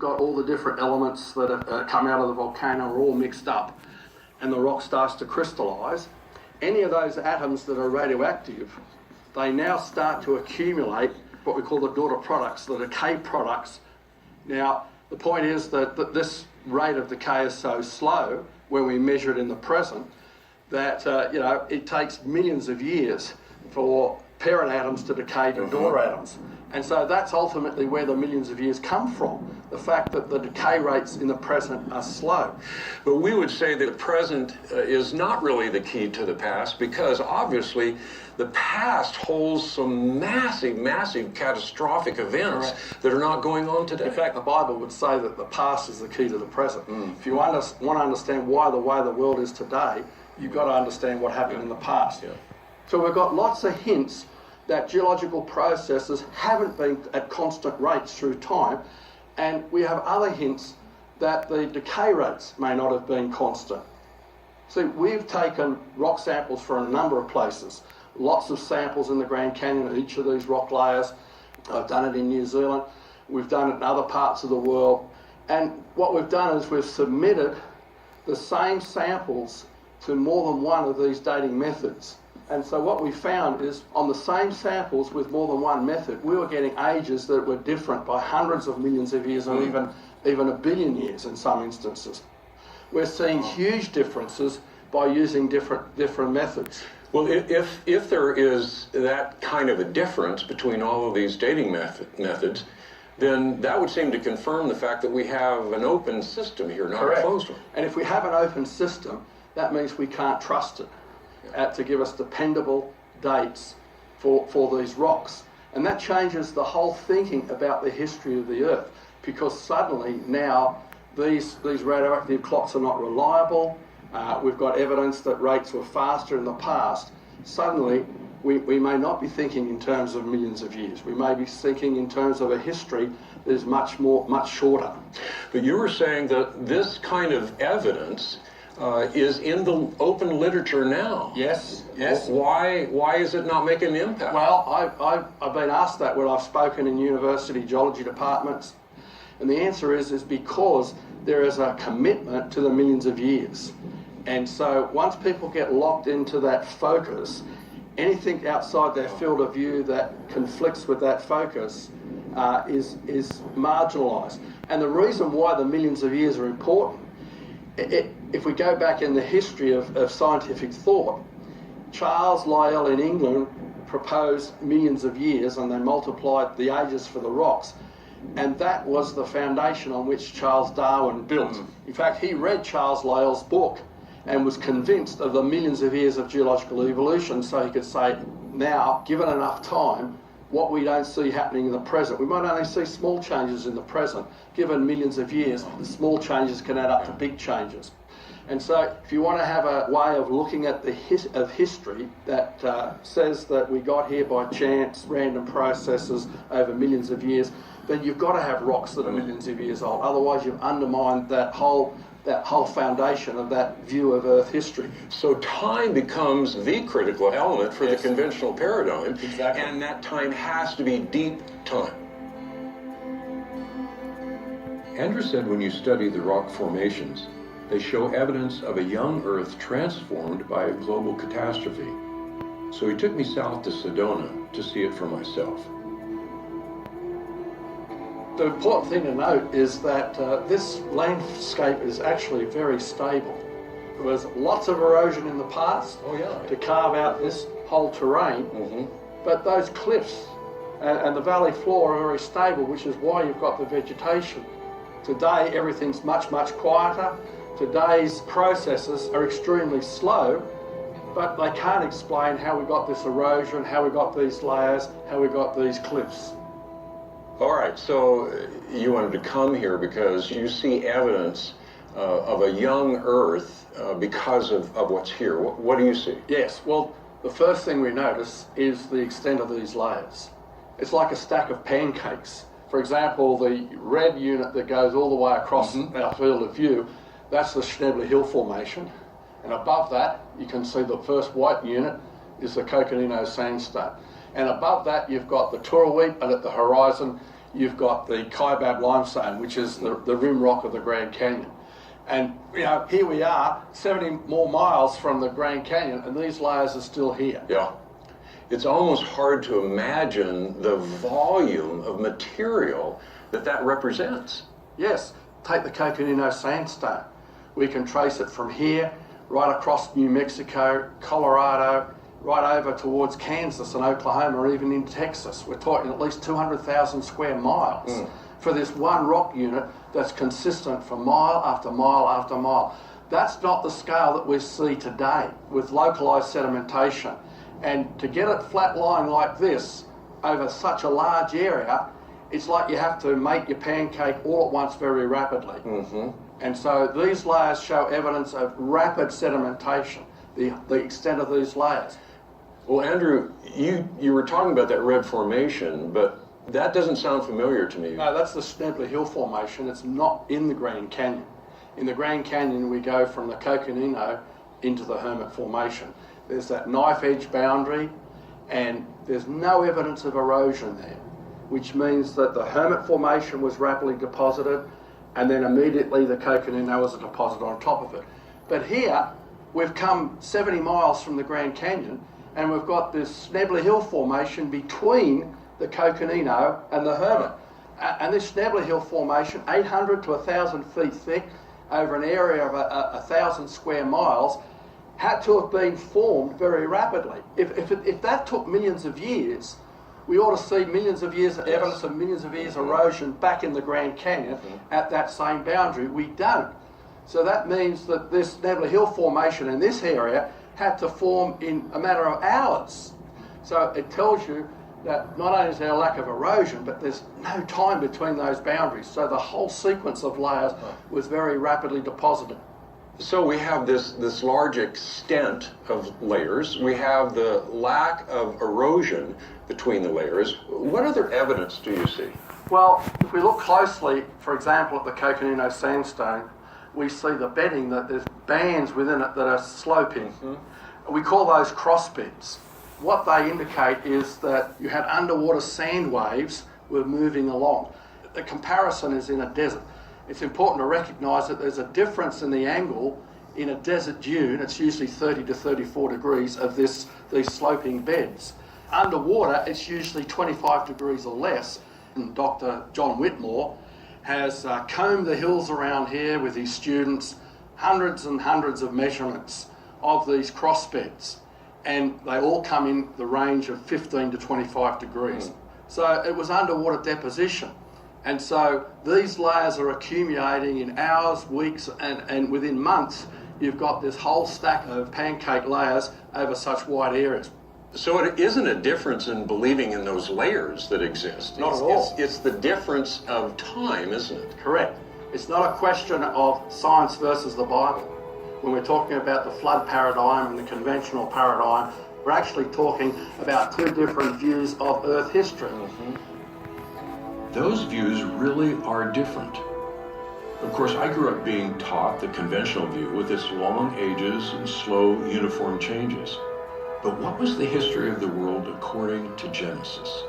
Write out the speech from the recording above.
got all the different elements that have come out of the volcano are all mixed up, and the rock starts to crystallise. Any of those atoms that are radioactive, they now start to accumulate what we call the daughter products, the decay products. Now, the point is that this rate of decay is so slow when we measure it in the present that it takes millions of years for parent atoms to decay to daughter atoms. And so that's ultimately where the millions of years come from, the fact that the decay rates in the present are slow. But we would say that the present is not really the key to the past, because obviously the past holds some massive, massive catastrophic events that are not going on today. In fact, the Bible would say that the past is the key to the present. If you want to understand why the way the world is today, you've got to understand what happened in the past. So we've got lots of hints that geological processes haven't been at constant rates through time, and we have other hints that the decay rates may not have been constant. See, we've taken rock samples from a number of places, lots of samples in the Grand Canyon of each of these rock layers. I've done it in New Zealand, we've done it in other parts of the world, and what we've done is we've submitted the same samples to more than one of these dating methods. And so what we found is on the same samples with more than one method, we were getting ages that were different by hundreds of millions of years or even a billion years in some instances. We're seeing huge differences by using different methods. Well, if there is that kind of a difference between all of these dating methods, then that would seem to confirm the fact that we have an open system here, not a closed one. And if we have an open system, that means we can't trust it to give us dependable dates for these rocks. And that changes the whole thinking about the history of the Earth, because suddenly now these radioactive clocks are not reliable. We've got evidence that rates were faster in the past. Suddenly we may not be thinking in terms of millions of years. We may be thinking in terms of a history that is much shorter. But you were saying that this kind of evidence is in the open literature now. Yes. Why is it not making an impact? Well, I've been asked that when I've spoken in university geology departments, and the answer is because there is a commitment to the millions of years. And so once people get locked into that focus, anything outside their field of view that conflicts with that focus is marginalised. And the reason why the millions of years are important, if we go back in the history of scientific thought, Charles Lyell in England proposed millions of years, and they multiplied the ages for the rocks, and that was the foundation on which Charles Darwin built. In fact, he read Charles Lyell's book and was convinced of the millions of years of geological evolution, so he could say, now, given enough time, what we don't see happening in the present, we might only see small changes in the present. Given millions of years, the small changes can add up to big changes. And so if you want to have a way of looking at the history that says that we got here by chance, random processes over millions of years, then you've got to have rocks that are millions of years old. Otherwise you've undermined that whole foundation of that view of Earth history. So time becomes the critical element for the conventional paradigm. Exactly. And that time has to be deep time. Andrew said when you study the rock formations, they show evidence of a young Earth transformed by a global catastrophe. So he took me south to Sedona to see it for myself. The important thing to note is that this landscape is actually very stable. There was lots of erosion in the past to carve out this whole terrain, but those cliffs and the valley floor are very stable, which is why you've got the vegetation. Today everything's much quieter. Today's processes are extremely slow, but they can't explain how we got this erosion, how we got these layers, how we got these cliffs. All right, so you wanted to come here because you see evidence of a young Earth because of what's here. What do you see? Yes, well, the first thing we notice is the extent of these layers. It's like a stack of pancakes. For example, the red unit that goes all the way across our field of view, that's the Schnebly Hill Formation. And above that, you can see the first white unit is the Coconino Sandstone. And above that, you've got the Toorawheat, and at the horizon, you've got the Kaibab limestone, which is the rim rock of the Grand Canyon. And here we are, 70 more miles from the Grand Canyon, and these layers are still here. Yeah. It's almost hard to imagine the volume of material that represents. Yes, take the Coconino sandstone. We can trace it from here, right across New Mexico, Colorado, right over towards Kansas and Oklahoma, or even in Texas. We're talking at least 200,000 square miles for this one rock unit that's consistent for mile after mile after mile. That's not the scale that we see today with localised sedimentation. And to get it flat lying like this over such a large area, it's like you have to make your pancake all at once very rapidly. And so these layers show evidence of rapid sedimentation, the extent of these layers. Well, Andrew, you were talking about that red formation, but that doesn't sound familiar to me. No, that's the Schnebler Hill Formation. It's not in the Grand Canyon. In the Grand Canyon, we go from the Coconino into the Hermit Formation. There's that knife-edge boundary, and there's no evidence of erosion there, which means that the Hermit Formation was rapidly deposited, and then immediately the Coconino was deposited on top of it. But here, we've come 70 miles from the Grand Canyon, and we've got this Schnebler Hill Formation between the Coconino and the Hermit. And this Schnebler Hill Formation, 800 to 1,000 feet thick, over an area of 1,000 square miles, had to have been formed very rapidly. If that took millions of years, we ought to see millions of years of evidence of millions of years erosion back in the Grand Canyon at that same boundary. We don't. So that means that this Schnebler Hill Formation in this area had to form in a matter of hours. So it tells you that not only is there a lack of erosion, but there's no time between those boundaries. So the whole sequence of layers was very rapidly deposited. So we have this large extent of layers. We have the lack of erosion between the layers. What other evidence do you see? Well, if we look closely, for example, at the Coconino sandstone, we see the bedding, that there's bands within it that are sloping. We call those crossbeds. What they indicate is that you had underwater sand waves were moving along. The comparison is in a desert. It's important to recognise that there's a difference in the angle in a desert dune. It's usually 30 to 34 degrees of these sloping beds. Underwater, it's usually 25 degrees or less. And Dr. John Whitmore has combed the hills around here with his students, hundreds and hundreds of measurements of these crossbeds. And they all come in the range of 15 to 25 degrees. So it was underwater deposition. And so these layers are accumulating in hours, weeks, and within months, you've got this whole stack of pancake layers over such wide areas. So it isn't a difference in believing in those layers that exist. Not at all. It's the difference of time, isn't it? Correct. It's not a question of science versus the Bible. When we're talking about the flood paradigm and the conventional paradigm, we're actually talking about two different views of Earth history. Those views really are different. Of course, I grew up being taught the conventional view with its long ages and slow, uniform changes. But what was the history of the world according to Genesis?